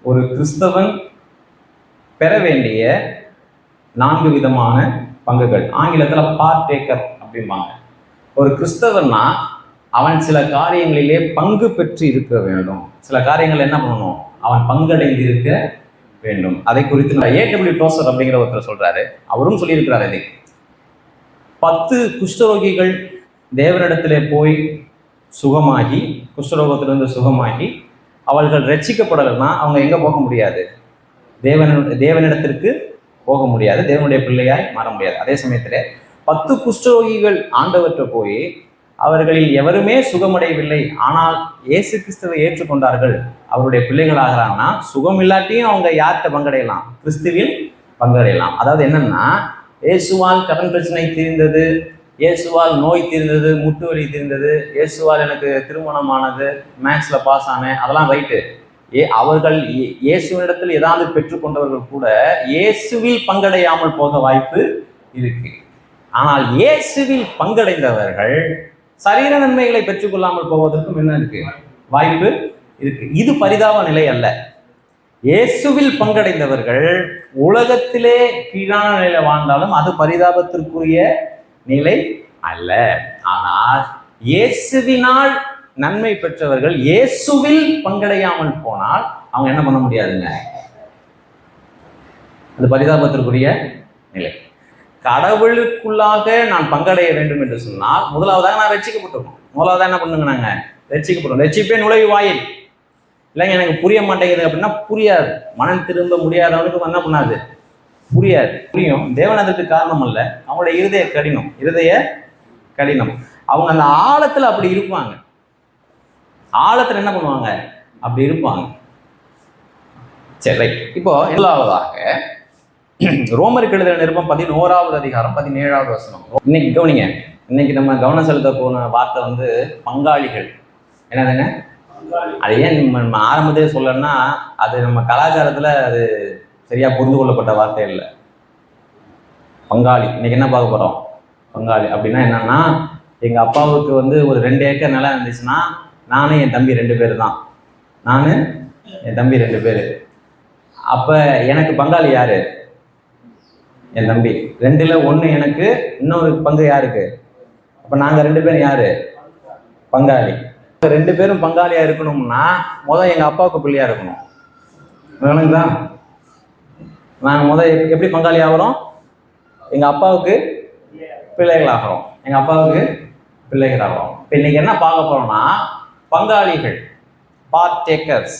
ஒரு கிறிஸ்தவன் பெற வேண்டிய 4 விதமான பங்குகள். ஆங்கிலத்தில் பார்ட்டேக்கர் அப்படிம்பாங்க. ஒரு கிறிஸ்தவன்னா அவன் சில காரியங்களிலே பங்கு பெற்று இருக்க வேண்டும். சில காரியங்கள் என்ன பண்ணணும்? அவன் பங்கடைந்து இருக்க வேண்டும். அதை குறித்து ஏ.டபிள்யூ டோசர் அப்படிங்கிற ஒருத்தர் சொல்றாரு. அவரும் சொல்லியிருக்கிறார். இதை 10 குஷ்டரோகிகள் தேவனிடத்திலே போய் சுகமாகி, குஷ்டரோகத்திலிருந்து சுகமாகி அவர்கள் ரட்சிக்கப்படலைன்னா அவங்க எங்கே போக முடியாது? தேவனிடத்திற்கு போக முடியாது, தேவனுடைய பிள்ளையாய் மாற முடியாது. அதே சமயத்தில் 10 குஷ்டரோகிகள் ஆண்டவற்றை போய் அவர்களில் எவருமே சுகமடையவில்லை, ஆனால் இயேசு கிறிஸ்துவை ஏற்றுக்கொண்டார்கள், அவருடைய பிள்ளைகள் ஆகிறாங்கன்னா சுகம் இல்லாட்டியும் அவங்க யார்கிட்ட பங்கடையலாம்? கிறிஸ்துவில் பங்கடையலாம். அதாவது என்னன்னா, இயேசுவால் கடன் பிரச்சனை தீர்ந்தது, இயேசுவால் நோய் தீர்ந்தது, முட்டு வலி தீர்ந்தது, இயேசுவால் எனக்கு திருமணமானது, மேக்ஸில் பாஸ் ஆனேன், அதெல்லாம் ரைட்டு. அவர்கள் இயேசுவினிடத்தில் ஏதாவது பெற்றுக்கொண்டவர்கள் கூட இயேசுவில் பங்கடையாமல் போக வாய்ப்பு இருக்கு. ஆனால் இயேசுவில் பங்கடைந்தவர்கள் சரீர நன்மைகளை பெற்றுக்கொள்ளாமல் போவதற்கும் என்ன இருக்கு? வாய்ப்பு இருக்கு. இது பரிதாப நிலை அல்ல. இயேசுவில் பங்கடைந்தவர்கள் உலகத்திலே கீழான நிலையில வாழ்ந்தாலும் அது பரிதாபத்திற்குரிய நிலை அல்ல. ஆனால் இயேசுவினால் நன்மை பெற்றவர்கள் இயேசுவில் பங்கடையாமல் போனால் அவங்க என்ன பண்ண முடியாதுங்க? அது பரிதாபத்திற்குரிய நிலை. கடவுளுக்குள்ளாக நான் பங்கடைய வேண்டும் என்று சொன்னால் முதலாவதாக நான் ரட்சிக்கப்பட்டிருக்கோம். முதலாவதாக என்ன பண்ணுங்க? நாங்கள் ரட்சிக்கப்பட்டோம். ரட்சிப்பே நுழைவு வாயில். இல்லைங்க, எனக்கு புரிய மாட்டேங்குது அப்படின்னா புரியாது. மனம் திரும்ப முடியாதவனுக்கு என்ன பண்ணாது? புரியாது. புரியும். தேவன் அதற்கு காரணம் அல்ல, அவங்களுடைய இருதய கடினம். அவங்க அந்த ஆழத்தில் அப்படி இருப்பாங்க. ஆழத்தில் என்ன பண்ணுவாங்க? அப்படி இருப்பாங்க. சரி, ரைட். இப்போ முதலாவதாக ரோமருக்கு எழுதின நிருபம் 11வது அதிகாரம் 17வது வசனம். இன்னைக்கு கவனிங்க. இன்னைக்கு நம்ம கவனம் செலுத்த போன வார்த்தை வந்து பங்காளிகள். என்னதுங்க? அது ஏன் நம்ம ஆரம்பத்திலே சொல்லணும்னா, அது நம்ம கலாச்சாரத்தில் அது சரியா புரிந்து கொள்ளப்பட்ட வார்த்தை இல்லை. பங்காளி. இன்னைக்கு என்ன பார்க்க போறோம்? பங்காளி அப்படின்னா என்னன்னா, எங்க அப்பாவுக்கு வந்து ஒரு 2 ஏக்கர் நிலம் இருந்துச்சுன்னா நானும் என் தம்பி 2 பேர் தான். நான் என் தம்பி 2 பேர். அப்ப எனக்கு பங்காளி யாரு? என் தம்பி. 2ல் 1 எனக்கு, இன்னொரு பங்கு யாருக்கு? அப்ப நாங்க 2 பேரும் யாரு? பங்காளி. 2 பேரும் பங்காளியா இருக்கணும்னா முதல் எங்க அப்பாவுக்கு பிள்ளையா இருக்கணும். தான் நாங்கள் எப்படி பங்காளி ஆகிறோம்? எங்க அப்பாவுக்கு பிள்ளைகள் ஆகிறோம். எங்க அப்பாவுக்கு பிள்ளைகள் ஆகிறோம். இப்போ இன்னைக்கு என்ன பார்க்க போறோம்னா, பங்காளிகள், பார்ட்டேக்கர்ஸ்.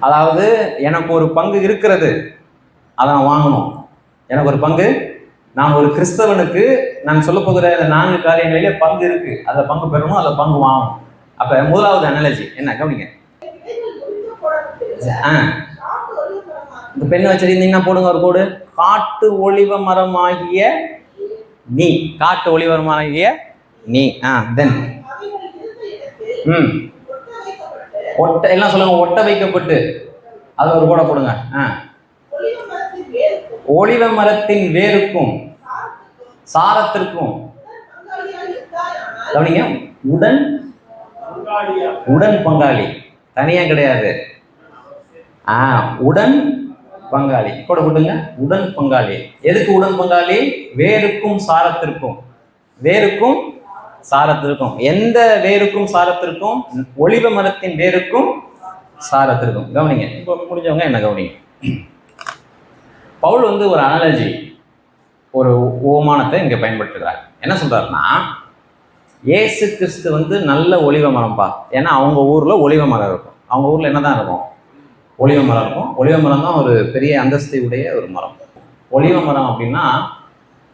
அதாவது எனக்கு ஒரு பங்கு இருக்கிறது, அதை நான் வாங்கணும். எனக்கு ஒரு பங்கு, நான் ஒரு கிறிஸ்தவனுக்கு நான் சொல்ல போகிற இந்த 4 காரியங்களிலே பங்கு இருக்கு, அதை பங்கு பெறணும், அதில் பங்கு வாங்கணும். அப்ப முதலாவது அனாலஜி என்ன? கவனிங்க. இந்த பெண் வச்சிருந்தீங்கன்னா போடுங்க ஒரு கோடு. காட்டு ஒளிவ மரமாகிய நீ. காட்டு ஒளிவ மரமாகிய நீ. தென் ஒட்ட எல்லாம் சொல்லுங்க. ஒட்ட வைக்கப்பட்டு, அது ஒரு கோடை போடுங்க. ஒளிவ மரத்தின் வேருக்கும் சாரத்திற்கும். கவனிங்க. உடன் பங்காளி, தனியா கிடையாது. உடன் பங்காளி கூட போட்டுங்க. உடன் பங்காளி. எதுக்கு உடன் பங்காளி? வேருக்கும் சாரத்திற்கும். வேருக்கும் சாரத்திற்கும். எந்த வேருக்கும் சாரத்திற்கும்? ஒளிவ மரத்தின் வேருக்கும் சாரத்திற்கும். கவனிங்க. இப்போ முடிஞ்சவங்க என்ன கவனிங்க. பவுல் வந்து ஒரு அனாலஜி, ஒரு ஓமானத்தை இங்க பயன்படுத்துகிறார். என்ன சொல்றாருன்னா, இயேசு கிறிஸ்து வந்து நல்ல ஒளிவ மரம்பா. ஏன்னா அவங்க ஊர்ல ஒளிவ மரம் இருக்கும். அவங்க ஊர்ல என்னதான் இருக்கும்? ஒளிவ மரம் இருக்கும். ஒளிவ மரம் தான் ஒரு பெரிய அந்தஸ்தை உடைய ஒரு மரம். ஒளிவ மரம் அப்படின்னா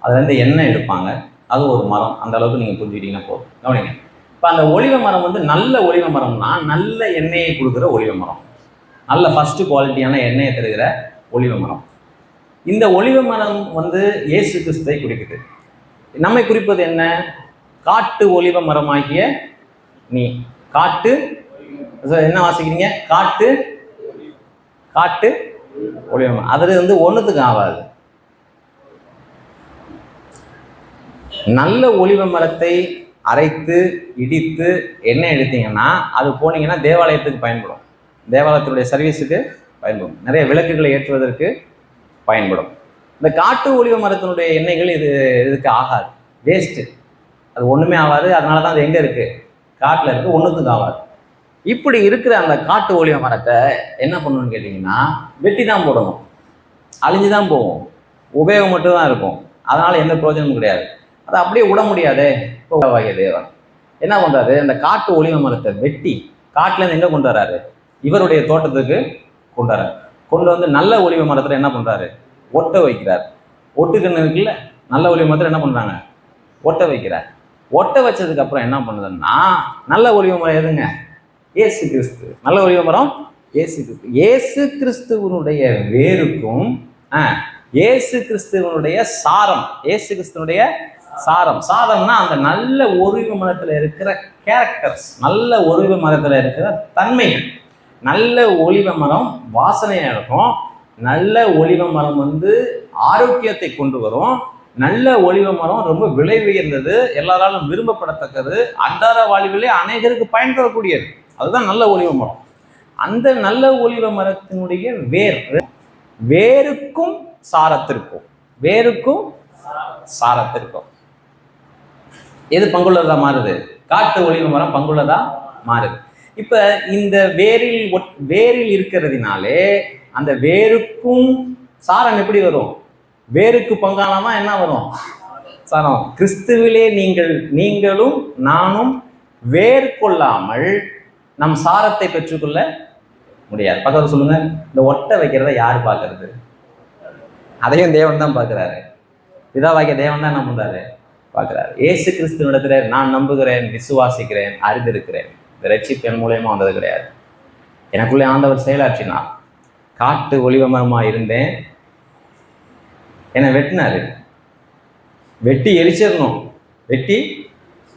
அதுலேருந்து எண்ணெய் எடுப்பாங்க. அது ஒரு மரம். அந்த அளவுக்கு நீங்கள் புரிஞ்சுக்கிட்டீங்கன்னா போதும். கவனிங்க. இப்போ அந்த ஒளிவ மரம் வந்து நல்ல ஒளிவ மரம்னா நல்ல எண்ணெயை கொடுக்குற ஒளிவ மரம், நல்ல ஃபர்ஸ்ட் குவாலிட்டியான எண்ணெயை தருகிற ஒளிவ மரம். இந்த ஒளிவ மரம் வந்து இயேசு கிறிஸ்துவை குறிக்குது. நம்மை குறிப்பது என்ன? காட்டு ஒளிவ மரமாகிய நீ. காட்டு என்ன வாசிக்கிறீங்க? காட்டு ஒளிவ மரம். அது வந்து ஒன்றுத்துக்கு ஆகாது. நல்ல ஒளிவ மரத்தை அரைத்து இடித்து எண்ணெய் எடுத்தீங்கன்னா அது போனீங்கன்னா தேவாலயத்துக்கு பயன்படும். தேவாலயத்தினுடைய சர்வீஸுக்கு பயன்படும், நிறைய விளக்குகளை ஏற்றுவதற்கு பயன்படும். இந்த காட்டு ஒலிவ மரத்தினுடைய எண்ணெய்கள் இதுக்கு ஆகாது, வேஸ்ட்டு, அது ஒன்றுமே ஆகாது. அதனால தான் அது எங்கே இருக்குது, காட்டில் இருக்குது, ஒன்றுத்துக்கு ஆகாது. இப்படி இருக்கிற அந்த காட்டு ஒலிவ மரத்தை என்ன பண்ணணும்னு கேட்டிங்கன்னா வெட்டி தான் போடணும், அழிஞ்சு தான் போகும், உபயோகம் மட்டும்தான் இருக்கும், அதனால் எந்த பிரயோஜனமும் கிடையாது. அதை அப்படியே விட முடியாதே. வகை தேவன் என்ன பண்ணுறாரு, அந்த காட்டு ஒலிவ மரத்தை வெட்டி காட்டிலேருந்து எங்கே கொண்டு வராரு, இவருடைய தோட்டத்துக்கு கொண்டு வராரு. கொண்டு வந்து நல்ல ஒலிவ மரத்தில் என்ன பண்ணுறாரு, ஒட்ட வைக்கிறார். ஒட்டுக்கண்ணு இருக்குல்ல, நல்ல ஒலிவ மரத்தில் என்ன பண்ணுறாங்க, ஒட்ட வைக்கிறார். ஒட்ட வச்சதுக்கு அப்புறம் என்ன பண்ணுதுன்னா, நல்ல ஒலிவ மரம் எதுங்க, இயேசு கிறிஸ்து. நல்ல ஒலிவ மரம் இயேசு கிறிஸ்து. இயேசு கிறிஸ்துவனுடைய வேருக்கும் இயேசு கிறிஸ்துவனுடைய சாரம், இயேசு கிறிஸ்துவனுடைய சாரம். சாரம்னா அந்த நல்ல ஒலிவ மரத்தில் இருக்கிற கேரக்டர்ஸ், நல்ல ஒலிவ மரத்தில் இருக்கிற தன்மைகள். நல்ல ஒலிவ மரம் வாசனையாக இருக்கும், நல்ல ஒலிவ மரம் ஆரோக்கியத்தை கொண்டு வரும், நல்ல ஒலிவ மரம் ரொம்ப விலை உயர்ந்தது, எல்லாராலும் விரும்பப்படத்தக்கது, அன்றாட வாழ்விலே அநேகருக்கு பயன்படக்கூடியது. அதுதான் நல்ல ஒலிவ மரம். அந்த நல்ல ஒலிவ மரத்தினுடைய வேருக்கும் சாரத்திற்கும், வேருக்கும் சாரத்திற்கும் எது பங்குள்ளதா மாறுது, காட்டு ஒலிவ மரம் பங்குள்ளதா மாறுது. இப்ப இந்த வேரில் இருக்கிறதுனாலே அந்த வேருக்கும் சாரம் எப்படி வரும், வேருக்கு பங்கானமா என்ன வரும், சாரம். கிறிஸ்துவிலே நீங்களும் நானும் வேர் கொள்ளாமல் நம் சாரத்தை பெற்றுக்கொள்ள முடியாது. பக்கத்துல சொல்லுங்க, இந்த ஒட்ட வைக்கிறத யார் பார்க்கறது, அதையும் தேவன் தான் பார்க்கிறாரு. பிதாவாகிய தேவன் தான் என்ன பண்றாரு, பார்க்கிறாரு. இயேசு கிறிஸ்துவிடத்துல நான் நம்புகிறேன், விசுவாசிக்கிறேன், அறிந்திருக்கிறேன். இந்த ரட்சிப்பு என் மூலயமா வந்தது கிடையாது, எனக்குள்ளே ஆண்டவர் செயலாற்றினார். காட்டு ஒலிவ மரமா இருந்தேன், என்னை வெட்டினாரு. வெட்டி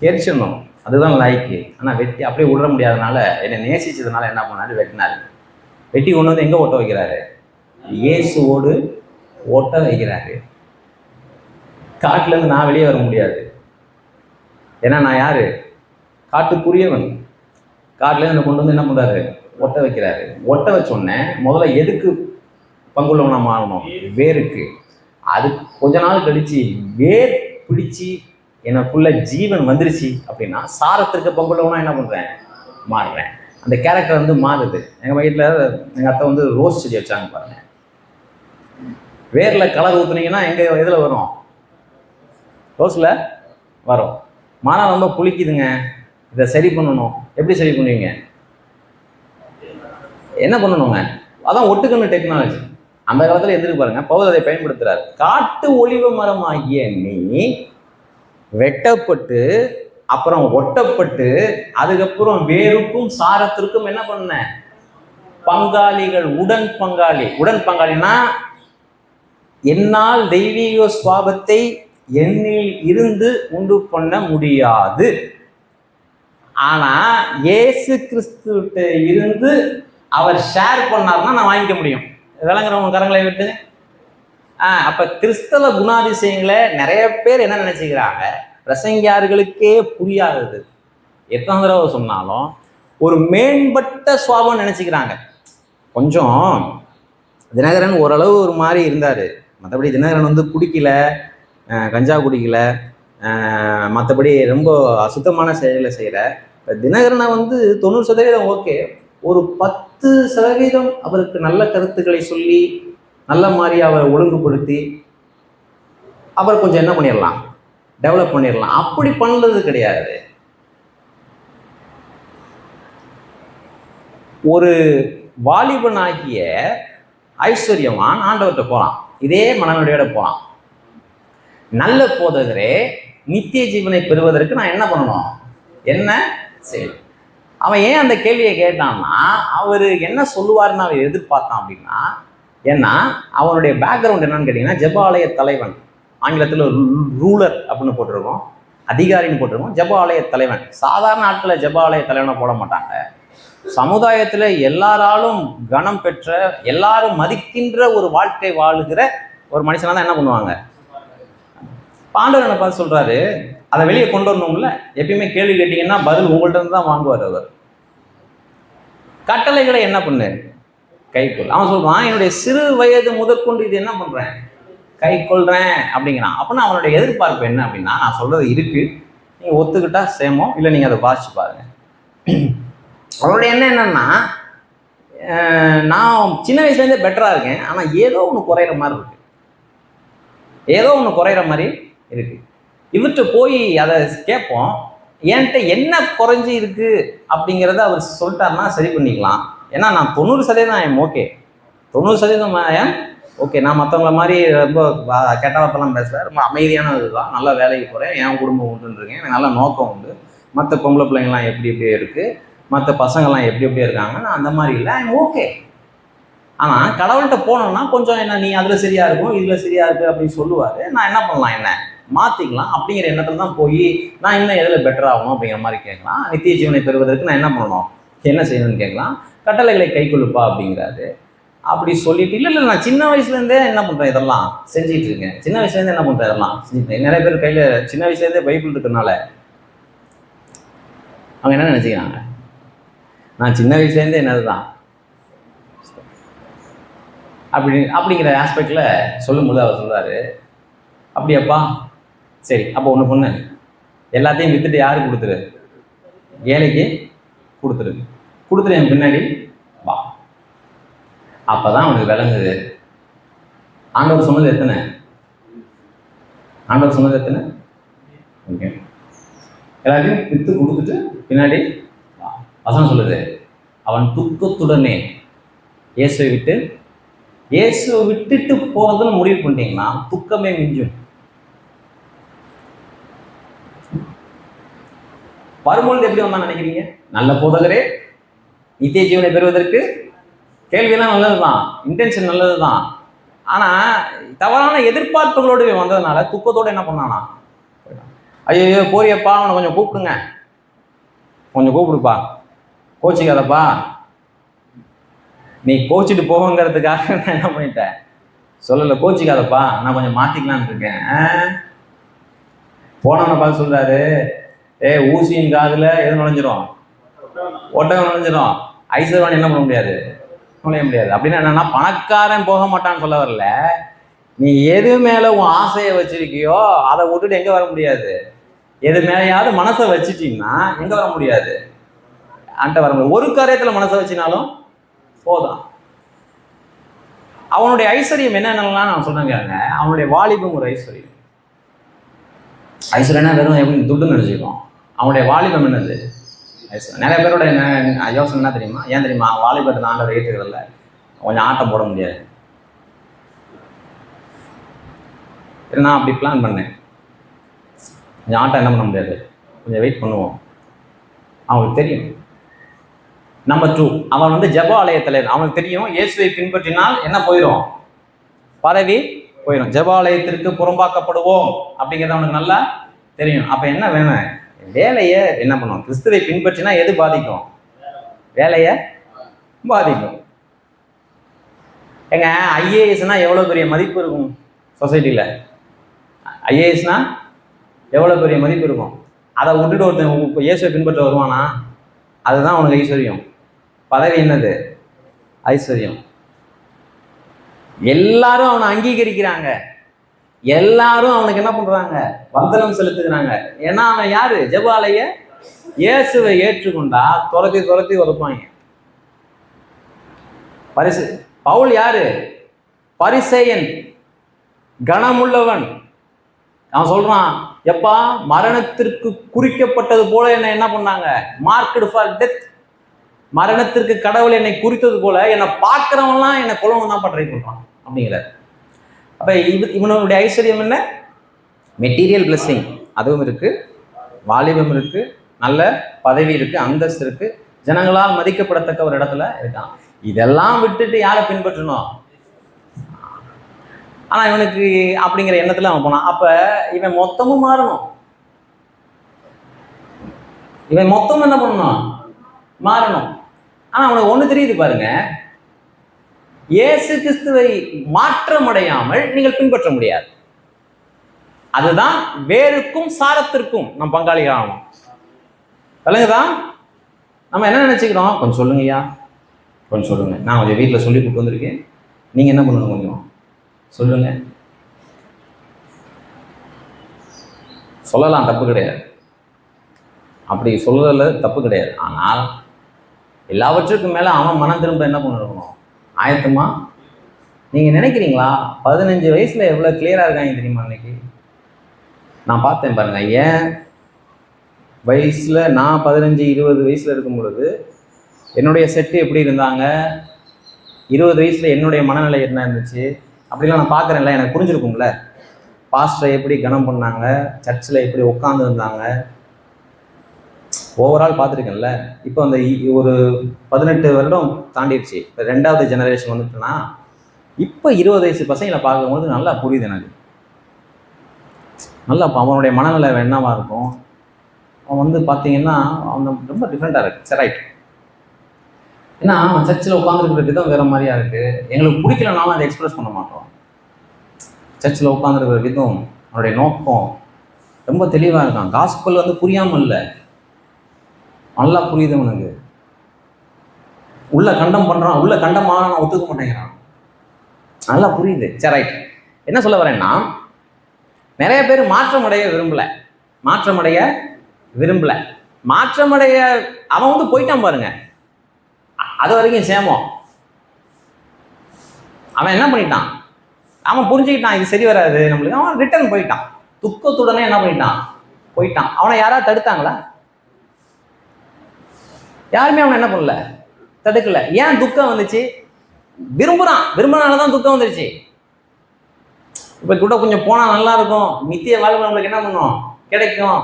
எரிச்சிடணும், அதுதான் லாய்க்கு. ஆனால் வெட்டி அப்படியே விட முடியாதனால, என்னை நேசிச்சதுனால என்ன பண்ணாரு, வெட்டினாரு. வெட்டி கொண்டு வந்து எங்கே ஓட்ட வைக்கிறாரு, இயேசுவோடு ஓட்ட வைக்கிறாரு. காட்டிலேருந்து நான் வெளியே வர முடியாது, ஏன்னா நான் யாரு, காட்டுக்குரியவன். காட்டிலேருந்து கொண்டு வந்து என்ன பண்ணுறாரு, ஒட்ட வைக்கிறாரு. ஒட்ட வச்சோடனே முதல்ல எதுக்கு பங்குள்ளவனா மாறணும், வேருக்கு. அது கொஞ்ச நாள் கழிச்சு வேர் பிடிச்சி எனக்குள்ள ஜீவன் வந்துருச்சு அப்படின்னா சாரத்திற்கு பங்குள்ளவனா என்ன பண்ணுறேன், மாறுறேன். அந்த கேரக்டர் மாறுது. எங்கள் வீட்டில் எங்கள் அத்தை ரோஸ் செடி வச்சாங்க பாருங்க. வேரில் கலர் ஊற்றுனீங்கன்னா எதில் வரும், ரோஸில் வரும். மரம் ரொம்ப புளிக்குதுங்க, இதை சரி பண்ணணும். எப்படி சரி பண்ணுவீங்க, என்ன பண்ணணுங்க, அதான் ஒட்டுக்கண்ணு டெக்னாலஜி. அந்த காலத்தில் எதிர்க்கு பாருங்க, பவுல் அதை பயன்படுத்துறாரு. காட்டு ஒலிவ மரம் ஆகிய நீ வெட்டப்பட்டு அப்புறம் ஒட்டப்பட்டு அதுக்கப்புறம் வேருக்கும் சாரத்திற்கும் என்ன பண்ண பங்காளிகள், உடன் பங்காளினா என்னால் தெய்வீக சுவாபத்தை என்னில் இருந்து உண்டு பண்ண முடியாது. ஆனா இயேசு கிறிஸ்துவிட்ட இருந்து அவர் ஷேர் பண்ணார்னா நான் வாங்கிக்க முடியும். விளங்குறவங்க கரங்களை விட்டு. அப்ப கிறிஸ்தவ குணாதிசயங்களை நிறைய பேர் என்ன நினைச்சுக்கிறாங்க, பிரசங்கியார்களுக்கே புரியாதது. எத்தனை தடவை சொன்னாலும் ஒரு மேம்பட்ட சுவாபம் நினைச்சுக்கிறாங்க. கொஞ்சம் தினகரன் ஓரளவு ஒரு மாதிரி இருந்தாரு, மற்றபடி தினகரன் குடிக்கல, கஞ்சா குடிக்கல, மற்றபடி ரொம்ப அசுத்தமான செயலை செய்யற தினகரனை 90% ஓகே. ஒரு 10% அவருக்கு நல்ல கருத்துக்களை சொல்லி நல்ல மாதிரி அவரை ஒழுங்குபடுத்தி அவர் கொஞ்சம் என்ன பண்ணிடலாம், டெவலப் பண்ணிடலாம். அப்படி பண்ணது கிடையாது. ஒரு வாலிபனாகிய ஐஸ்வர்யவான் ஆண்டவர்கிட்ட போகலாம், இதே மனநிலையோட போகலாம். நல்ல போதகரே, நித்திய ஜீவனை பெறுவதற்கு நான் என்ன பண்ணணும், என்ன செய்யணும். அவன் ஏன் அந்த கேள்வியை கேட்டான்னா, அவர் என்ன சொல்லுவாருன்னு அவன் எதிர்பார்த்தான் அப்படின்னா, ஏன்னா அவனுடைய பேக்ரவுண்ட் என்னன்னு கேட்டிங்கன்னா, ஜெப ஆலய தலைவன். ஆங்கிலத்தில் ரூலர் அப்படின்னு போட்டிருக்கோம், அதிகாரின்னு போட்டிருக்கோம். ஜெப ஆலய தலைவன். சாதாரண ஆட்களை ஜெப ஆலய தலைவனை போட மாட்டாங்க. சமுதாயத்தில் எல்லாராலும் கனம் பெற்ற, எல்லாரும் மதிக்கின்ற ஒரு வாழ்க்கை வாழுகிற ஒரு மனுஷனாக தான் என்ன பண்ணுவாங்க. ஆண்டவர் என்ன பார்த்து சொல்றாரு, அதை வெளியே கொண்டு வரணும்ல. எப்பயுமே கேள்வி கேட்டீங்கன்னா பதில் உங்கள்கிட்ட இருந்து தான் வாங்குவார் அவர். கட்டளைகளை என்ன பண்ணு, கைக்கொள். அவன் சொல்றான், என்னுடைய சிறு வயது முதற்கொண்டு இது என்ன பண்றேன், கை கொள்றேன் அப்படிங்கிறான். அப்படின்னா அவனுடைய எதிர்பார்ப்பு என்ன அப்படின்னா, நான் சொல்றது இருக்கு, நீங்க ஒத்துக்கிட்டா சேமம், இல்லை நீங்க அதை வாசிச்சு பாருங்க. அவனுடைய எண்ணம் என்னன்னா, நான் சின்ன வயசுலேருந்தே பெட்டராக இருக்கேன், ஆனால் ஏதோ ஒன்று குறையிற மாதிரி இருக்கு, ஏதோ ஒன்று குறையிற மாதிரி இருக்கு. இவர்கிட்ட போய் அதை கேட்போம், என்கிட்ட என்ன குறைஞ்சி இருக்கு அப்படிங்கிறத அவர் சொல்லிட்டாருன்னா சரி பண்ணிக்கலாம். ஏன்னா நான் 90% I am okay, 90% I am okay. நான் மற்றவங்கள மாதிரி ரொம்ப கெட்ட வார்த்தைலாம் பேசுகிறேன், ரொம்ப அமைதியான இதுதான், நல்லா வேலைக்கு போகிறேன், என் குடும்பம் உண்டுன்னு இருக்கேன், எனக்கு நல்ல நோக்கம் உண்டு. மற்ற பொம்பளை பிள்ளைங்கள்லாம் எப்படி எப்படி இருக்குது, மற்ற பசங்கள்லாம் எப்படி எப்படி இருக்காங்க, நான் அந்த மாதிரி இல்லை, ஐ எம் ஓகே. ஆனால் கடவுள்கிட்ட போனோம்னா கொஞ்சம் என்ன, நீ அதில் சரியாக இருக்கும், இதில் சரியாக இருக்குது அப்படின்னு சொல்லுவார். நான் என்ன பண்ணலாம், என்ன மாற்றிக்கலாம் அப்படிங்கிற எண்ணத்தில் தான் போய் நான் இன்னும் எதில் பெட்டர் ஆகணும் அப்படிங்கிற மாதிரி கேட்கலாம். நித்திய ஜீவனை பெறுவதற்கு நான் என்ன பண்ணணும், என்ன செய்யணும்னு கேட்கலாம். கட்டளைகளை கை கொள்ளுப்பா அப்படிங்கிறாரு. அப்படி சொல்லிட்டு, இல்லை நான் சின்ன வயசுலேருந்தே என்ன பண்ணுறேன், இதெல்லாம் செஞ்சிட்டு இருக்கேன், சின்ன வயசுலேருந்தே என்ன பண்ணுறேன், இதெல்லாம் செஞ்சுட்டேன். நிறைய பேர் கையில் சின்ன வயசுலேருந்தே பைபிள் இருக்கிறதுனால அவங்க என்ன நினச்சிக்கிறாங்க, நான் சின்ன வயசுலேருந்தே என்னது தான் அப்படிங்கிற ஆஸ்பெக்டில் சொல்லும்போது அவர் சொல்கிறாரு, அப்படியாப்பா சரி, அப்போ ஒன்று பொண்ணு எல்லாத்தையும் விற்றுட்டு யாருக்கு கொடுத்துரு, ஏழைக்கு கொடுத்துரு என் பின்னாடி வா. அப்போ தான் அவனுக்கு விளங்குது ஆண்டவர் சொன்னது எத்தனை, ஓகே, எல்லாத்தையும் விற்று கொடுத்துட்டு பின்னாடி வா. வசனம் சொல்லுது, அவன் துக்கத்துடனே இயேசுவை விட்டுட்டு போறதுன்னு முடிவு பண்ணிட்டீங்கன்னா துக்கமே மிஞ்சும். வரும்பொழுது எப்படி வந்தா நினைக்கிறீங்க, நல்ல போதகரே நித்திய ஜீவனை பெறுவதற்கு கேள்வியெல்லாம் நல்லதுதான், இன்டென்ஷன் நல்லதுதான். ஆனா தவறான எதிர்பார்ப்புகளோடு வந்ததுனால துக்கத்தோடு என்ன பண்ணானா, ஐயோ போறியப்பா, அவனை கொஞ்சம் கூப்பிடுங்க, கொஞ்சம் கூப்பிடுப்பா, கோச்சிக்காதப்பா, நீ கோச்சிட்டு போவங்கிறதுக்காக நான் என்ன பண்ணிட்டேன் சொல்லலை, கோச்சிக்காதப்பா நான் கொஞ்சம் மாற்றிக்கலான்னு இருக்கேன். போனவனை பார்த்து சொல்கிறாரு, ஊசியின் காதில் எது நுழைஞ்சிரும், ஒட்டகம் நுழைஞ்சிரும், ஐஸ்வர்வான் என்ன பண்ண முடியாது, நுழைய முடியாது. அப்படின்னா என்னன்னா, பணக்காரன் போக மாட்டான்னு சொல்ல வரல, நீ எது மேலே உன் ஆசையை வச்சிருக்கியோ அதை விட்டுட்டு எங்கே வர முடியாது, எது மேலேயாவது மனசை வச்சுட்டீங்கன்னா எங்கே வர முடியாது, அன்ட்ட வர முடியாது. ஒரு காரியத்தில் மனசை வச்சினாலும் போதான். அவனுடைய ஐஸ்வர்யம் என்னென்னலாம் நான் சொல்றேங்க, அவனுடைய வாலிபம் ஒரு ஐஸ்வர்யம். ஐஸ்வர்யம்னா வெறும் எப்படி துட்டுன்னு நினைச்சுக்கணும். அவனுடைய வாலிபம் என்னது ஐஸ்வர்யம். நிறைய பேரோட என்ன யோசனை என்ன தெரியுமா, ஏன் தெரியுமா, வாலிபத்தை நாங்கள் ஏற்றுக்கிறதில்ல, கொஞ்சம் ஆட்டம் போட முடியாது. நான் அப்படி பிளான் பண்ணேன், கொஞ்சம் ஆட்டம் என்ன பண்ண முடியாது, கொஞ்சம் வெயிட் பண்ணுவோம். அவங்களுக்கு தெரியும். நம்பர் 2, அவன் ஜெப ஆலயத்தில், அவனுக்கு தெரியும் இயேசுவை பின்பற்றினால் என்ன போயிடும், பதவி போயிடும், ஜெபாலயத்திற்கு புறம்பாக்கப்படுவோம் அப்படிங்கிறது அவனுக்கு நல்லா தெரியும். அப்ப என்ன வேணும், வேலையை என்ன பண்ணுவோம், கிறிஸ்துவை பின்பற்றினா எது பாதிக்கும், வேலையை பாதிக்கும். ஏங்க ஐஏஎஸ்னா எவ்வளோ பெரிய மதிப்பு இருக்கும் சொசைட்டியில், ஐஏஎஸ்னா எவ்வளோ பெரிய மதிப்பு இருக்கும். அதை விட்டுட்டு ஒருத்தன் இயேசுவை பின்பற்ற வருவானா, அதுதான் அவனுக்கு ஐஸ்வர்யம். பதவி என்னது, ஐஸ்வர்யம். எல்லாரும் அவனை அங்கீகரிக்கிறாங்க, எல்லாரும் அவனுக்கு என்ன பண்றாங்க, வந்தனம் செலுத்துகிறாங்க. ஏன்னா அவன் யாரு, ஜெபாலய இயேசுவை ஏற்றுக்கொண்டா துரத்தி உதப்பாங்க. பவுல் யாரு, பரிசேயன், கனமுள்ளவன். அவன் சொல்றான், எப்பா மரணத்திற்கு குறிக்கப்பட்டது போல என்ன பண்ணாங்க, மார்க்டு ஃபார் டெத், மரணத்திற்கு கடவுள் என்னை குறித்தது போல என்னை பார்க்கிறவன்லாம் என்னை கொல்லவும் தான் ட்ரை பண்றான் அப்படிங்கிறார். அப்ப இவனுடைய ஐஸ்வர்யம் என்ன, மெட்டீரியல் பிளெஸிங் அதுவும் இருக்கு, வாலிபம் இருக்கு, நல்ல பதவி இருக்கு, அந்தஸ்து இருக்கு, ஜனங்களால் மதிக்கப்படத்தக்க ஒரு இடத்துல இருக்கான். இதெல்லாம் விட்டுட்டு யாரை பின்பற்றணும், ஆனா இவனுக்கு அப்படிங்கிற எண்ணத்துல அவன் போனான். அப்ப இவன் மொத்தமும் மாறணும், இவன் மொத்தம் என்ன பண்ணணும், மாறணும். ஆனா அவனுக்கு ஒண்ணு தெரியுது பாருங்க, இயேசு கிறிஸ்துவை மாற்றமடையாமல் நீங்கள் பின்பற்ற முடியாது. அதுதான் வேருக்கும் சாரத்திற்கும் நம் பங்காளிகள் ஆகணும். விளங்குதா? நம்ம என்ன நினைச்சுக்கிறோம், கொஞ்சம் சொல்லுங்கய்யா, கொஞ்சம் சொல்லுங்கள். நான் கொஞ்சம் வீட்டில் சொல்லி கொடுத்து வந்திருக்கேன். நீங்கள் என்ன பண்ணணும் கொஞ்சம் சொல்லுங்கள். சொல்லலாம், தப்பு கிடையாது. அப்படி சொல்லல தப்பு கிடையாது. ஆனால் எல்லாவற்றுக்கும் மேலே அவன் மனம் திரும்ப என்ன பண்ணணும்? ஆயத்தமா? நீங்கள் நினைக்கிறீங்களா 15 வயசில் எவ்வளோ கிளியராக இருக்காங்க தெரியுமா? அன்னைக்கு நான் பார்த்தேன் பாருங்கள். ஏன் வயசில் நான் 15-20 வயசில் இருக்கும் பொழுது என்னுடைய செட்டு எப்படி இருந்தாங்க, 20 வயசில் என்னுடைய மனநிலை என்ன இருந்துச்சு அப்படிலாம் நான் பார்க்குறேன்ல. எனக்கு புரிஞ்சிருக்கும்ல. பாஸ்டரை எப்படி கனம் பண்ணாங்க, சர்ச்சில் எப்படி உட்காந்து இருந்தாங்க, ஓவரால் பார்த்துருக்கேன்ல. இப்போ அந்த ஒரு 18 வருடம் தாண்டிடுச்சு. இப்போ 2வது ஜெனரேஷன் வந்துட்டுன்னா இப்போ 20 வயசு பசங்களை பார்க்கும்போது நல்லா புரியுது எனக்கு. நல்லா அவனுடைய மனநிலை என்னவாக இருக்கும். அவன் வந்து பார்த்தீங்கன்னா அவன் ரொம்ப டிஃப்ரெண்ட்டாக இருக்குது. சரி, ரைட். ஏன்னா அவன் சர்ச்சில் உட்காந்துருக்கிற விதம் வேறு மாதிரியா இருக்குது. எங்களுக்கு பிடிக்கலனாலும் அதை எக்ஸ்பிரஸ் பண்ண மாட்டோம். சர்ச்சில் உட்காந்துருக்கிற விதம், அவனுடைய நோக்கம் ரொம்ப தெளிவாக இருக்கான். காஸ்பல் வந்து புரியாமல் இல்லை, நல்லா புரியுது அவனுக்கு. உள்ள கண்டம் பண்ணுறான், உள்ள கண்டமான நான் ஒத்துக்க மாட்டேங்கிறான். நல்லா புரியுது. சரி, ரைட். என்ன சொல்ல வரேன்னா, நிறைய பேர் மாற்றமடைய அவன் வந்து போயிட்டான் பாருங்க. அது வரைக்கும் சேமம். அவன் என்ன பண்ணிட்டான், அவன் புரிஞ்சுக்கிட்டான் இது சரி வராது நம்மளுக்கு. அவன் ரிட்டர்ன் போயிட்டான். துக்கத்துடனே என்ன பண்ணிட்டான், போயிட்டான். அவனை யாராவது தடுத்தாங்களா? யாருமே அவனை என்ன பண்ணல, தடுக்கல. ஏன் துக்கம் வந்துச்சு? விரும்பினாலதான் துக்கம் வந்துருச்சு. இப்ப கூட கொஞ்சம் போனா நல்லா இருக்கும், நித்திய வாழ்வு நம்மளுக்கு என்ன பண்ணும், கிடைக்கும்,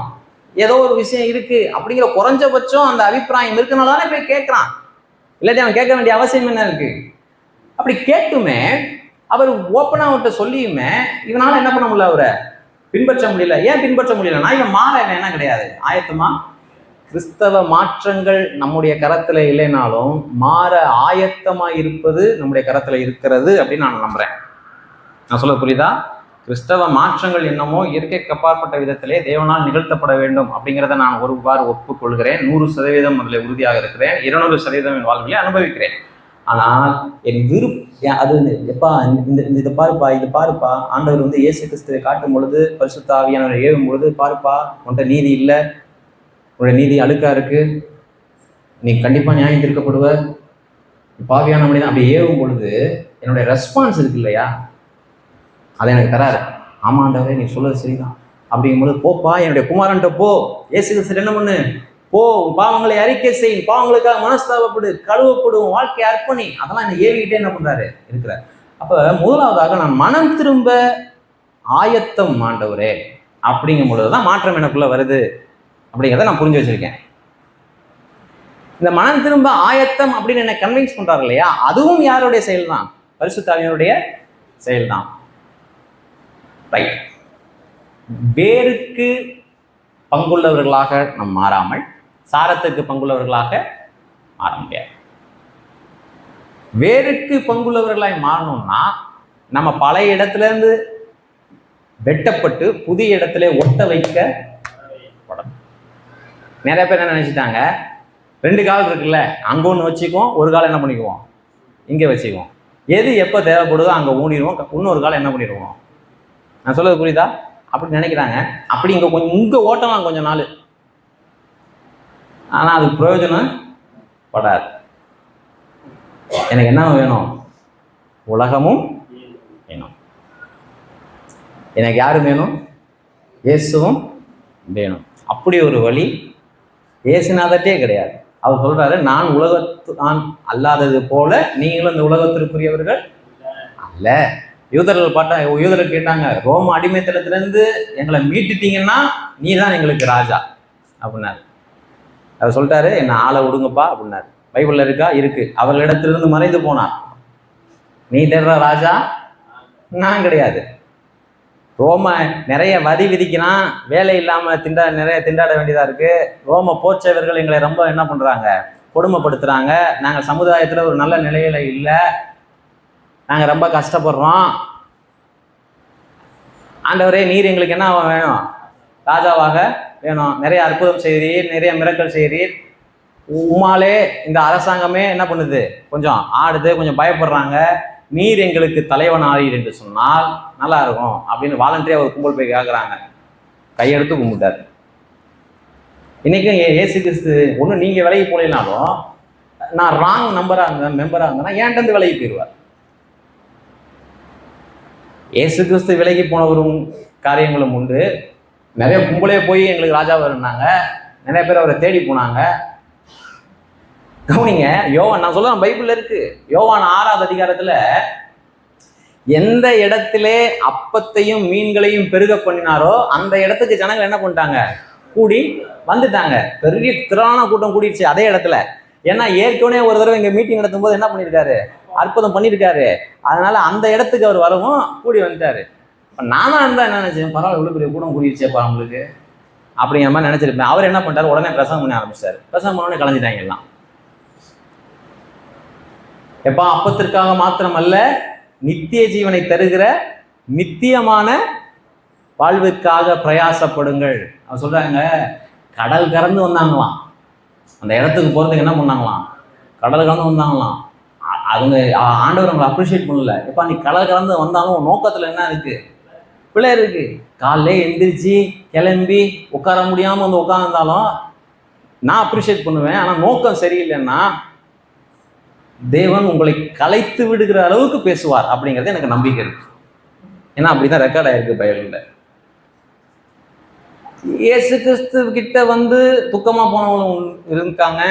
ஏதோ ஒரு விஷயம் இருக்கு அப்படிங்கிற குறைஞ்சபட்சம் அந்த அபிப்பிராயம் இருக்கனால போய் கேட்கறான். இல்லாட்டி அவன் கேட்க வேண்டிய அவசியம் என்ன இருக்கு? அப்படி கேட்டுமே அவர் ஓப்பனா அவர்கிட்ட சொல்லியுமே இவனால என்ன பண்ண முடியல, அவரை பின்பற்ற முடியல. ஏன் பின்பற்ற முடியலன்னா இவன் மாற என்ன கிடையாது ஆயத்தமா. கிறிஸ்தவ மாற்றங்கள் நம்முடைய கரத்துல இல்லைனாலும் மாற ஆயத்தமா இருப்பது நம்முடைய கரத்துல இருக்கிறது அப்படின்னு நான் நம்புறேன். நான் சொல்ல புரியுதா? கிறிஸ்தவ மாற்றங்கள் என்னமோ இயற்கைக்கு அப்பாற்பட்ட விதத்திலே தேவனால் நிகழ்த்தப்பட வேண்டும் அப்படிங்கிறத நான் ஒருவாறு ஒப்புக்கொள்கிறேன். 100% அதில் உறுதியாக இருக்கிறேன். 200% என் வாழ்விலே அனுபவிக்கிறேன். ஆனால் என் அது எப்பா இந்த பாருப்பா ஆண்டவர் வந்து இயேசு கிறிஸ்துவை காட்டும் பொழுது, பரிசுத்த ஆவியானவரை ஏவும் பொழுது, பாருப்பா உன்கிட்ட நீதி இல்லை, உன்னுடைய நீதி அழுக்கா இருக்கு, நீ கண்டிப்பா நியாயம் தீர்க்கப்படுவ, பாவியான மணி தான். அப்படி ஏவும் பொழுது என்னுடைய ரெஸ்பான்ஸ் இருக்கு இல்லையா, அதை எனக்கு தராரு. ஆமா ஆண்டவரே நீ சொல்றது சரிதான் அப்படிங்கும்போது, போப்பா என்னுடைய குமாரன்ட்ட போ, இயேசு கிறிஸ்து என்ன பண்ணு, போ, பாவங்களை அறிக்கை செய், பாவங்களுக்காக மனஸ்தாபப்படு, கழுவப்படும், வாழ்க்கையை அர்ப்பணி, அதெல்லாம் என்ன ஏவிக்கிட்டே என்ன பண்றாரு இருக்கிறார். அப்ப முதலாவதாக நான் மனம் திரும்ப ஆயத்தம் ஆண்டவரே அப்படிங்கும் பொழுதுதான் மாற்றம் எனக்குள்ள வருது அப்படிங்கிறத நான் புரிஞ்சு வச்சிருக்கேன். இந்த மனம் திரும்ப ஆயத்தம் அப்படின்னு என்ன கன்வின்ஸ் பண்றாரு இல்லையா, அதுவும் யாருடைய செயல் தான்? பரிசுத்த ஆவியானுடைய செயல் தான். ரைட். வேருக்கு பங்குள்ளவர்களாக நாம் மாறாமல் சாரத்துக்கு பங்குள்ளவர்களாக மாற முடியாது. வேருக்கு பங்குள்ளவர்களாய் மாறணும்னா நம்ம பழைய இடத்துல இருந்து வெட்டப்பட்டு புதிய இடத்துல ஒட்ட வைக்கப்படும். நிறைய பேர் என்ன நினைச்சிட்டாங்க, 2 கால் இருக்குல்ல, அங்க ஒன்று வச்சுக்குவோம், ஒரு கால் என்ன பண்ணிக்குவோம் இங்க வச்சுக்குவோம், எது எப்போ தேவைப்படுதோ அங்க ஊனிடுவோம், இன்னொரு கால் என்ன பண்ணிடுவோம். நான் சொல்றது புரியுதா? அப்படி நினைக்கிறாங்க. அப்படி இங்க ஓட்டலாம் கொஞ்ச நாள், ஆனா அதுக்கு பிரயோஜனம் படாது. எனக்கு என்ன வேணும்? உலகமும் வேணும். எனக்கு யாரும் வேணும்? இயேசுவும் வேணும். அப்படி ஒரு வழி இயேசுநாதர்ட்டே கிடையாது. அவர் சொல்றாரு, நான் உலகத்தான் அல்லாதது போல நீங்களும் இந்த உலகத்திற்குரியவர்கள் அல்ல. யூதர்கள் கேட்டாங்க, ரோம அடிமைத்தனத்திலிருந்து எங்களை மீட்டுட்டீங்கன்னா நீ தான் எங்களுக்கு ராஜா அப்படின்னாரு. அவர் சொல்லிட்டாரு, என்ன ஆளை விடுங்கப்பா அப்படின்னாரு. பைபிள்ல இருக்கா? இருக்கு. அவர்களிடத்திலிருந்து மறைந்து போனார். நீ தேடுற ராஜா நான் கிடையாது. ரோம நிறைய வரி விதிக்கிறான், வேலை இல்லாம நிறைய திண்டாட வேண்டியதா இருக்கு. ரோம போர்ச்சவர்கள் எங்களை ரொம்ப என்ன பண்றாங்க, கொடுமைப்படுத்துறாங்க. நாங்க சமுதாயத்துல ஒரு நல்ல நிலையில இல்லை, நாங்க ரொம்ப கஷ்டப்படுறோம். ஆண்டவரே நீர் எங்களுக்கு என்ன வேணும்? ராஜாவாக வேணும். நிறைய அற்புதம் செய்கிறீர், நிறைய மிரக்கல் செய்கிறீர், உம்மாலே இந்த அரசாங்கமே என்ன பண்ணுது, கொஞ்சம் ஆடுது, கொஞ்சம் பயப்படுறாங்க, நீர் எங்களுக்கு தலைவன் ஆகிறீர் என்று சொன்னால் நல்லா இருக்கும் அப்படின்னு வாலண்டரியா ஒரு கும்பல் போய் கேட்குறாங்க. கையெடுத்து கும்பிட்டார். இன்னைக்கும் ஏசு கிறிஸ்து ஒன்றும் நீங்க விலகி போனாலும் நான் ராங் மெம்பரா இருந்தேன்னா ஏன்ட்டு விலகி போயிடுவார். ஏசு கிறிஸ்து விலகி போனவரும் காரியங்களும் உண்டு. நிறைய கும்பலே போய் எங்களுக்கு ராஜாவை இருந்தாங்க, நிறைய பேர் அவரை தேடி போனாங்க. கவனிங்க, யோவான் நான் சொல்றேன், பைபிள்ல இருக்கு. யோவான் 6வது அதிகாரத்துல எந்த இடத்திலே அப்பத்தையும் மீன்களையும் பெருக பண்ணினாரோ அந்த இடத்துக்கு ஜனங்கள் என்ன பண்ணிட்டாங்க, கூடி வந்துட்டாங்க. பெரிய திரளான கூட்டம் கூடிடுச்சு அதே இடத்துல. ஏன்னா ஏற்கனவே ஒரு தடவை இங்க மீட்டிங் நடத்தும் போது என்ன பண்ணியிருக்காரு, அற்புதம் பண்ணியிருக்காரு. அதனால அந்த இடத்துக்கு அவர் வரவும் கூடி வந்துட்டாரு. நானா இருந்தா என்ன நினைச்சேன், பரவாயில்ல இவ்வளவு பெரிய கூட்டம் கூடிடுச்சேப்பா நம்மளுக்கு அப்படிங்கிற மாதிரி நினைச்சிருப்பேன். அவர் என்ன பண்ணிட்டாரு, உடனே பிரசங்கம் பண்ண ஆரம்பிச்சாரு. பிரசங்கம் பண்ண உடனே கலைஞ்சிட்டாங்க எல்லாம். எப்பா அப்பத்திற்காக மாத்திரம் அல்ல, நித்திய ஜீவனை தருகிற நித்தியமான வாழ்வுக்காக பிரயாசப்படுங்கள். அவர் சொல்றாங்க, கடல் கடந்து வந்தாங்களாம், அந்த இடத்துக்கு போறதுக்கு என்ன பண்ணாங்களாம், கடல் கடந்து வந்தாங்களாம். அவங்க ஆண்டவர் அவங்களை அப்ரிஷியேட் பண்ணல. எப்பா நீ கடல் கடந்து வந்தாலும் நோக்கத்துல என்ன இருக்கு, பிள்ளை இருக்கு. காலைல எந்திரிச்சு கிளம்பி உட்கார முடியாம வந்து உட்கார்ந்தாலும் நான் அப்ரிஷியேட் பண்ணுவேன். ஆனா நோக்கம் சரியில்லைன்னா தேவன் உங்களை கலைத்து விடுகிற அளவுக்கு பேசுவார் அப்படிங்கிறது எனக்கு நம்பிக்கை இருக்கு. ஏன்னா அப்படிதான் ரெக்கார்ட் ஆயிருக்கு பைபிள்ல. இயேசு கிறிஸ்து கிட்ட வந்து துக்கமா போனவங்களும் இருக்காங்க.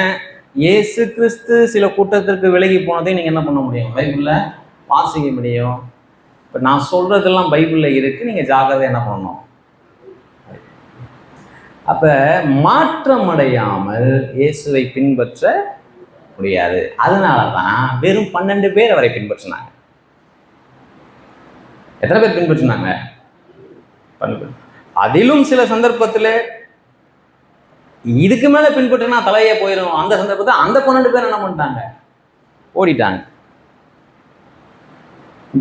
இயேசு கிறிஸ்து சில கூட்டத்திற்கு விலகி போனதை நீங்க என்ன பண்ண முடியும், பைபிள்ல வாசிக்க முடியும். இப்ப நான் சொல்றதெல்லாம் பைபிள்ல இருக்கு, நீங்க ஜாகிரதை என்ன பண்ணணும். அப்ப மாற்றம் அடையாமல் இயேசுவை பின்பற்ற முடியாது. அதனாலதான் வெறும் 12 பேர் அவரை பின்பற்றினாங்க. எத்தனை பேர் பின்பற்றினாங்க, 12 பேர். அதிலும் சில சந்தர்ப்பத்தில் இதுக்கு மேல பின்பற்றினா தலையே போயிடும். அந்த சந்தர்ப்பத்தில் அந்த 12 பேர் என்ன பண்ணிட்டாங்க, ஓடிட்டாங்க.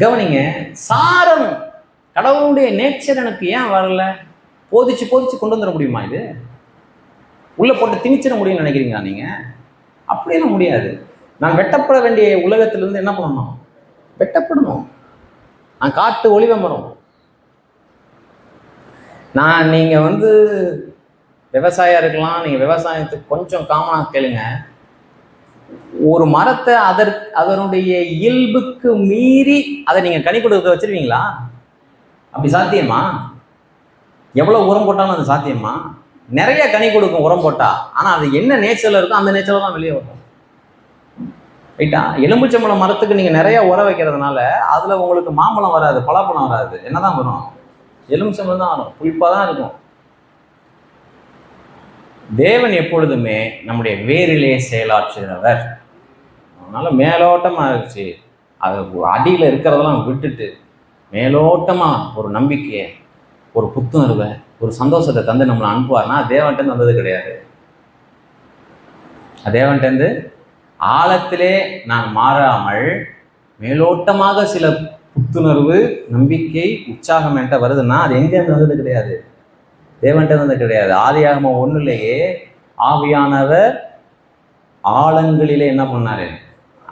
கவனிங்க, சாரம் கடவுளுடைய நேச்சர் எனக்கு ஏன் வரல, போதிச்சு கொண்டு வந்துட முடியுமா, இது உள்ள போட்டு திணிச்சிட முடியும்னு நினைக்கிறீங்களா நீங்க? அப்படியெல்லாம் முடியாது. நான் வெட்டப்பட வேண்டிய உலகத்திலிருந்து என்ன பண்ணணும், வெட்டப்படணும். நான் காட்டு ஒளிவ மரம். நீங்க வந்து விவசாயம் இருக்கலாம், நீங்க விவசாயத்துக்கு கொஞ்சம் காமனா கேளுங்க. ஒரு மரத்தை அதனுடைய இயல்புக்கு மீறி அதை நீங்க கனி கொடுக்க வச்சிருவீங்களா? அப்படி சாத்தியமா? எவ்வளவு உரம் போட்டாலும் அது சாத்தியமா? நிறைய கனி கொடுக்கும் உரம் போட்டா, ஆனா அது என்ன நேச்சர்ல இருக்கோ அந்த நேச்சர்ல தான் வெளியே வரும். ரைட்டா? எலும்புச்சம்பழம் மரத்துக்கு நீங்க நிறைய உரம் வைக்கிறதுனால அதுல உங்களுக்கு மாம்பழம் வராது, பலாப்பழம் வராது. என்னதான் வரும், எலும்புச்சம்பழம் தான் வரும், புளிப்பா தான் இருக்கும். தேவன் எப்பொழுதுமே நம்முடைய வேரிலே செயலாற்றுகிறவர். அதனால மேலோட்டமா இருந்துச்சு, அது அடியில இருக்கிறதெல்லாம் விட்டுட்டு மேலோட்டமா ஒரு நம்பிக்கையை, ஒரு புத்துணர்வை, ஒரு சந்தோஷத்தை தந்து நம்மளை அனுப்புவார்னா தேவன்கிட்ட வந்தது கிடையாது. தேவன்கிட்ட ஆழத்திலே நான் மாறாமல் மேலோட்டமாக சில புத்துணர்வு, நம்பிக்கை, உற்சாகம் என்கிட்ட வருதுன்னா அது எங்கேருந்து வந்தது கிடையாது, தேவன்கிட்ட வந்தது கிடையாது. ஆதியாகமம் 1 ஆவியானவர் ஆழங்களிலே என்ன பண்ணாரு,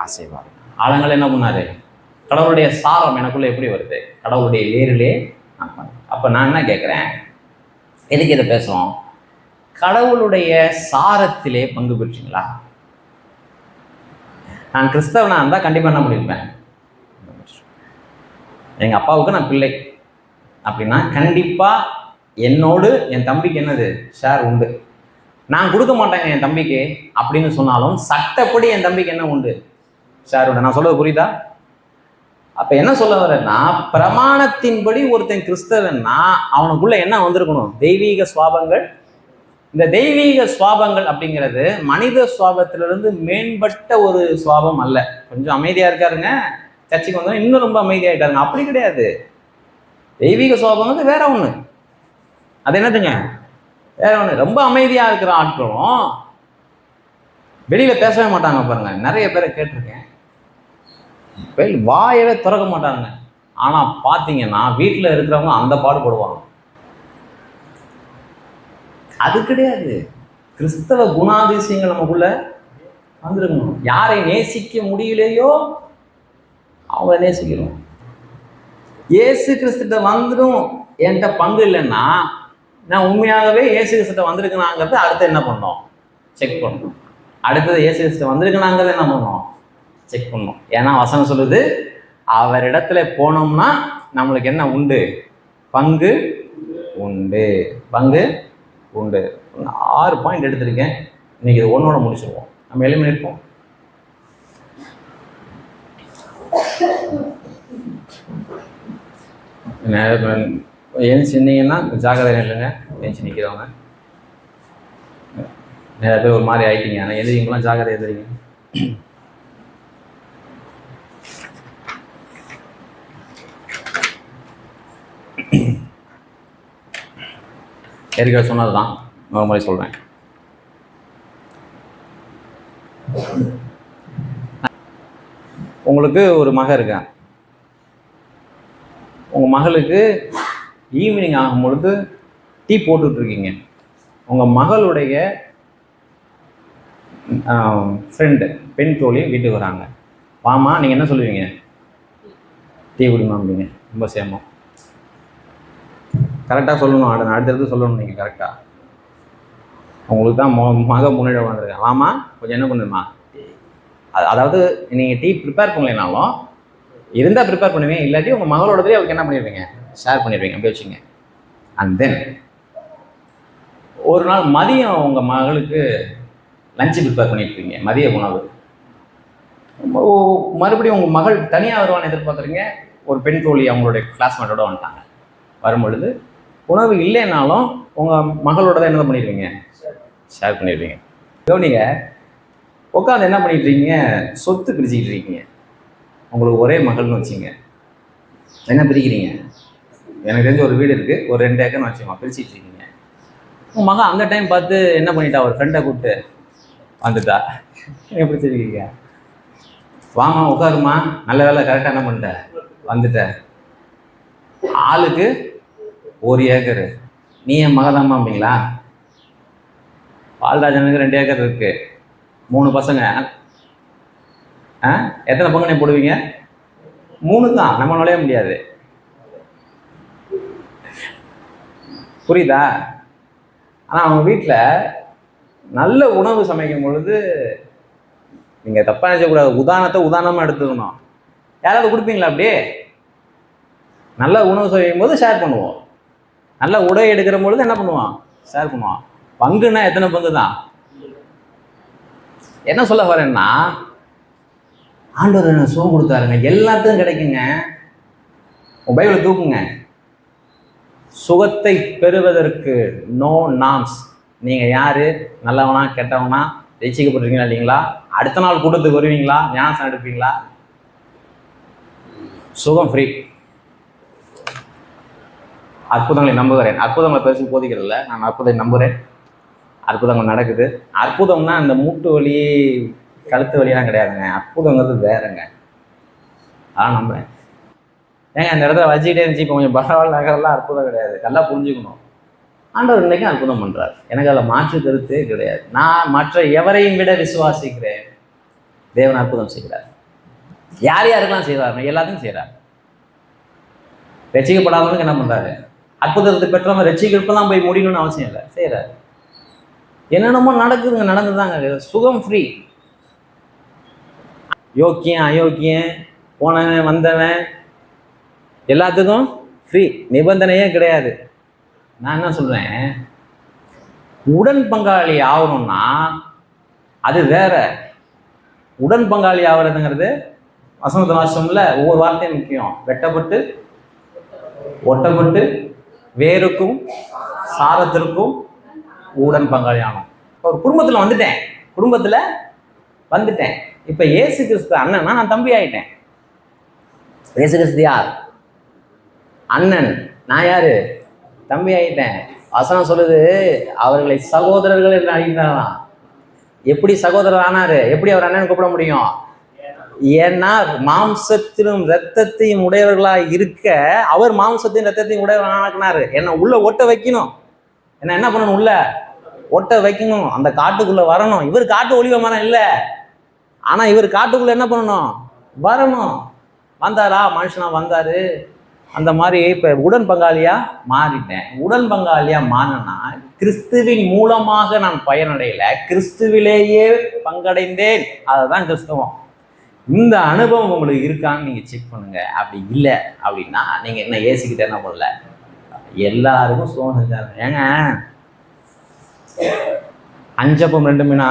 அசைவார். ஆழங்கள் என்ன பண்ணாரு, கடவுளுடைய சாரம் எனக்குள்ள எப்படி வருது, கடவுளுடைய வேரிலே நான் பண்ணேன். அப்ப நான் என்ன கேட்கிறேன், எதுக்கு இதை பேசுவோம், கடவுளுடைய சாரத்திலே பங்கு பெற்றீங்களா? நான் கிறிஸ்தவனா இருந்தா கண்டிப்பா என்ன பண்ணிருப்பேன், எங்க அப்பாவுக்கு நான் பிள்ளை அப்படின்னா கண்டிப்பா என்னோடு என் தம்பிக்கு என்னது ஷேர் உண்டு. நான் கொடுக்க மாட்டேங்க என் தம்பிக்கு அப்படின்னு சொன்னாலும் சட்டப்படி என் தம்பிக்கு என்ன உண்டு, ஷேர் உண்டு. நான் சொல்றது புரியுதா? அப்ப என்ன சொல்ல வரேன்னா, பிரமாணத்தின்படி ஒருத்தன் கிறிஸ்தவன்னா அவனுக்குள்ள என்ன வந்திருக்கணும், தெய்வீக சுவாபங்கள். இந்த தெய்வீக சுவாபங்கள் அப்படிங்கிறது மனித சுவாபத்திலிருந்து மேம்பட்ட ஒரு சுவாபம் அல்ல. கொஞ்சம் அமைதியா இருக்காருங்க, சர்ச்சைக்கு வந்தோம் இன்னும் ரொம்ப அமைதியாயிட்டாருங்க, அப்படி கிடையாது. தெய்வீக சுவாபம் வந்து வேற ஒண்ணு. அது என்னதுங்க, வேற ஒண்ணு. ரொம்ப அமைதியா இருக்கிற ஆட்களும் வெளியில பேசவே மாட்டாங்க பாருங்க. நிறைய பேரை கேட்டிருக்கேன், வாயவே திறக்க மாட்டாங்க. ஆனா பாத்தீங்கன்னா வீட்டுல இருக்கிறவங்க அந்த பாடுபடுவாங்க. அது கிடையாது. கிறிஸ்தவ குணாதிசயங்கள் நமக்குள்ள வந்திருக்கணும். யாரை நேசிக்க முடியலையோ அவங்கள நேசிக்கணும். இயேசு கிறிஸ்துட்ட வந்துடும் என்கிட்ட பங்கு இல்லைன்னா நான் உண்மையாகவே இயேசு கிறிஸ்துட்ட வந்திருக்கணாங்கிறது அடுத்து என்ன பண்ணோம்? செக் பண்ணணும். அடுத்தது இயேசு கிறிஸ்து வந்திருக்கணாங்கிறத என்ன பண்ணணும்? செக் பண்ணணும். ஏன்னா வசனம் சொல்லுது, அவரிடத்துல போனோம்னா நம்மளுக்கு என்ன உண்டு? பங்கு உண்டு. பங்கு உண்டு. 6 பாயிண்ட் எடுத்திருக்கேன். இன்னைக்கு இது ஒன்னோட முடிச்சிருவோம். நம்ம எளிமையிருப்போம். ஏன் சொன்னீங்கன்னா ஜாக்கிரதை இல்லைங்க. ஏன் நிற்கிறவங்க நிறைய பேர் ஒரு மாதிரி ஆயிட்டீங்க. ஆனால் எதிரிங்களாம் ஜாக்கிரதை எதிரிங்க. ஏற்கனவே சொன்னதுதான், ஒரு முறை சொல்றேன். உங்களுக்கு ஒரு மகள் இருக்கான். உங்க மகளுக்கு ஈவினிங் ஆகும் பொழுது டீ போட்டுட்டு இருக்கீங்க. உங்க மகளுடைய ஃப்ரெண்டு, பெண் தோழி வீட்டுக்கு வராங்க. வாமா, நீங்க என்ன சொல்லுவீங்க? டீ குடிமா அப்படிங்க. ரொம்ப சேமம். கரெக்டாக சொல்லணும். அடுத்தடுத்து சொல்லணும். நீங்கள் கரெக்டாக உங்களுக்கு தான் மக முன்னாடி வந்திருக்கேன். வாமா, கொஞ்சம் என்ன பண்ணுமா? அதாவது நீங்கள் டீ ப்ரிப்பேர் பண்ணலைனாலும் இருந்தால் ப்ரிப்பேர் பண்ணுவீங்க, இல்லாட்டி உங்கள் மகளோடதுலேயே அவருக்கு என்ன பண்ணிடுவீங்க? ஷேர் பண்ணிடுவீங்க. அப்படி வச்சுங்க. அண்ட் தென் ஒரு நாள் மதியம் உங்கள் மகளுக்கு லஞ்சு ப்ரிப்பேர் பண்ணிட்டுருக்கீங்க, மதிய உணவு. மறுபடியும் உங்கள் மகள் தனியாக வருவான்னு எதிர்பார்க்குறீங்க. ஒரு பெண் தோழி அவங்களுடைய கிளாஸ்மேட்டோட வந்துட்டாங்க. வரும்பொழுது உணவு இல்லைன்னாலும் உங்கள் மகளோட தான் என்ன பண்ணிடுவீங்க? ஷேர் பண்ணிடுவீங்க. கவனிங்க, உட்காந்து என்ன பண்ணிட்டு இருக்கீங்க? சொத்து பிரிச்சுக்கிட்டு இருக்கீங்க. உங்களுக்கு ஒரே மகள்னு வச்சுங்க. என்ன பிரிக்கிறீங்க? எனக்கு தெரிஞ்ச ஒரு வீடு இருக்குது, ஒரு 2 ஏக்கர்னு வச்சுக்கோங்க, பிரிச்சுட்டு இருக்கீங்க. உங்கள் மகன் அந்த டைம் பார்த்து என்ன பண்ணிட்டா? ஒரு ஃப்ரெண்டை கூப்பிட்டு வந்துட்டா. நீங்கள் பிரிச்சிருக்கீங்க. வாமா, உட்காருமா, நல்ல வேலை, கரெக்டாக என்ன பண்ணிட்ட? வந்துட்ட. ஆளுக்கு 1 ஏக்கரு. நீ என் மகதாம்மா அப்படிங்களா? பால்ராஜனுக்கு 2 ஏக்கர் இருக்கு, 3 பசங்க. எத்தனை பங்கு நீ போடுவீங்க? 3 தான். நம்ம நுழைய முடியாது. புரியுதா? ஆனால் அவங்க வீட்டில் நல்ல உணவு சமைக்கும் பொழுது நீங்கள் தப்பாக நினைச்சக்கூடாது. உதாரணமாக எடுத்துக்கணும். யாராவது கொடுப்பீங்களா? அப்படியே நல்ல உணவு செய்யும் போது ஷேர் பண்ணுவோம். நல்ல உடை எடுக்கிற பொழுது என்ன பண்ணுவான்? ஷேர் பண்ணுவான். பங்குன்னா எத்தனை பங்கு தான்? என்ன சொல்ல வரேன்னா, ஆண்டவர் என்ன சுகம் கொடுத்தாருங்க, எல்லாத்துக்கும் கிடைக்குங்க. பைபிளை தூக்குங்க. சுகத்தை பெறுவதற்கு நோ நாம்ஸ். நீங்கள் யார், நல்லவனா கெட்டவனா, ரசிக்கப்பட்டிருக்கீங்களா இல்லைங்களா, அடுத்த நாள் கூட்டத்துக்கு வருவீங்களா, ஞானம் எடுப்பீங்களா, சுகம் ஃப்ரீ. அற்புதங்களை நம்புகிறேன். அற்புதங்களை பெருசு போதிக்கிறதில்ல, நான் அற்புதத்தை நம்புகிறேன். அற்புதங்கள் நடக்குது. அற்புதம்னா அந்த மூட்டு வலி, கழுத்து வலியெல்லாம் கிடையாதுங்க. அற்புதங்கிறது வேறங்க. அதான் நம்புறேன். ஏங்க அந்த இடத்துல வச்சுக்கிட்டே இருந்துச்சு இப்போ கொஞ்சம் பரவாயில்ல நகரெல்லாம் அற்புதம் கிடையாது. நல்லா புரிஞ்சுக்கணும். ஆண்டவர் இன்னைக்கும் அற்புதம் பண்ணுறார். எனக்கு அதில் மாற்று கருத்தே கிடையாது. நான் மற்ற எவரையும் விட விசுவாசிக்கிறேன். தேவன் அற்புதம் செய்கிறார். யார் யாருக்கெல்லாம் செய்கிறார்? எல்லாத்தையும் செய்கிறார். ரசிக்கப்படாதவனுக்கு என்ன பண்ணுறாரு? அற்புதத்தை பெற்றவங்க ரசிக்கப்பதான் போய் முடியணும்னு அவசியம் இல்லை, செய்கிறார். என்னென்னமோ நடக்குதுங்க, நடந்துதாங்க. சுகம் ஃப்ரீ. யோக்கியம் அயோக்கியம், போனவன் வந்தவன் எல்லாத்துக்கும் ஃப்ரீ. நிபந்தனையே கிடையாது. நான் என்ன சொல்றேன், உடன் பங்காளி ஆகணும்னா அது வேற. உடன் பங்காளி ஆகிறதுங்கிறது வசனத்தை வாசம்ல ஒவ்வொரு வார்த்தையும் முக்கியம். வெட்டப்பட்டு ஒட்டப்பட்டு வேருக்கும் சாரத்திற்கும் உடன் பங்காளி ஆகணும். ஒரு குடும்பத்தில் வந்துட்டேன். இப்போ இயேசு கிறிஸ்து அண்ணன்னா நான் தம்பி ஆயிட்டேன். இயேசு கிறிஸ்து யார்? அண்ணன். நான் யாரு? தம்பி ஆயிட்டேன். வசனம் சொல்லுது, அவர்களை சகோதரர்கள் என்று அழைக்கிறாராம். எப்படி சகோதரர் ஆனாரு? எப்படி அவர் அண்ணன் கூப்பிட முடியும்? ஏன்னா மாம்சத்திலும் இரத்தத்தையும் உடையவர்களா இருக்க அவர் மாம்சத்தையும் இரத்தத்தையும் உடையவர்களா ஆக்கினாரு. என்ன உள்ள ஒட்ட வைக்கணும். என்ன பண்ணணும்? உள்ள ஒட்ட வைக்கணும். அந்த காட்டுக்குள்ள வரணும். இவர் காட்டு ஒளிவ மரம் இல்லை, ஆனால் இவர் காட்டுக்குள்ளே என்ன பண்ணணும்? வரணும். வந்தாரா? மனுஷனா வந்தார். அந்த மாதிரி இப்போ உடன் பங்காளியாக மாறிட்டேன். உடன் பங்காளியாக மாறினா கிறிஸ்துவின் மூலமாக நான் பயனடையலை, கிறிஸ்துவிலேயே பங்கடைந்தேன். அதுதான் கிறிஸ்தவம். இந்த அனுபவம் உங்களுக்கு இருக்கான்னு நீங்கள் செக் பண்ணுங்க. அப்படி இல்லை அப்படின்னா நீங்கள் என்ன ஏசிக்கிட்ட என்ன பண்ணல, எல்லாருக்கும் சுகம் செஞ்சாங்க. ஏங்க 5 அப்பம் 2 மீனா?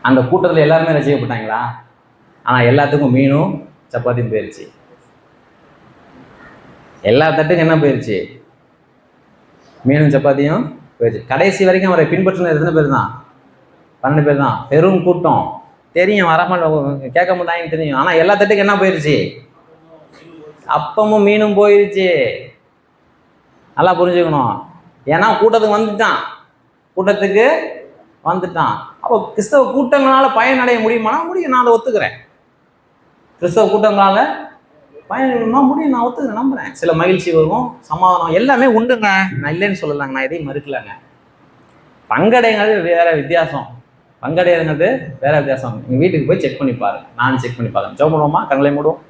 அந்த கூட்டத்தில் எல்லாருமே ரசிக்கப்பட்டாங்களா? ஆனால் எல்லாத்துக்கும் மீனும் சப்பாத்தியும் போயிடுச்சு. எல்லா தட்டுக்கும் என்ன போயிடுச்சு? மீனும் சப்பாத்தியும் போயிடுச்சு. கடைசி வரைக்கும் அவரை பின்பற்றினது எத்தனை பேர் தான்? 12 பேர் தான். பெரும் கூட்டம். தெரியும், வராமல் கேட்க மாட்டாங்கன்னு தெரியும். ஆனால் எல்லா தட்டுக்கும் என்ன போயிடுச்சு? அப்பமும் மீனும் போயிடுச்சு. நல்லா புரிஞ்சுக்கணும். ஏன்னா கூட்டத்துக்கு வந்துட்டான். அப்போ கிறிஸ்தவ கூட்டங்களால பயனடைய முடியுமானா? முடியும். நான் அதை ஒத்துக்கிறேன். கிறிஸ்தவ கூட்டங்களால பயனடையணுமா? முடியும். நான் ஒத்துக்கிறேன், நம்புறேன். சில மகிழ்ச்சி வரும், சமாதானம் எல்லாமே உண்டுங்க. நான் இல்லைன்னு சொல்லலாங்க, நான் எதையும் மறுக்கலாங்க. பங்கடைங்கிறது வேற வித்தியாசம். பங்கடைங்கிறது வேற வித்தியாசம். நீங்கள் வீட்டுக்கு போய் செக் பண்ணி பாருங்க. நானும் செக் பண்ணி பார்க்குறேன். ஜெபம் பண்ணுவோமா? கண்களை மூடுவோம்.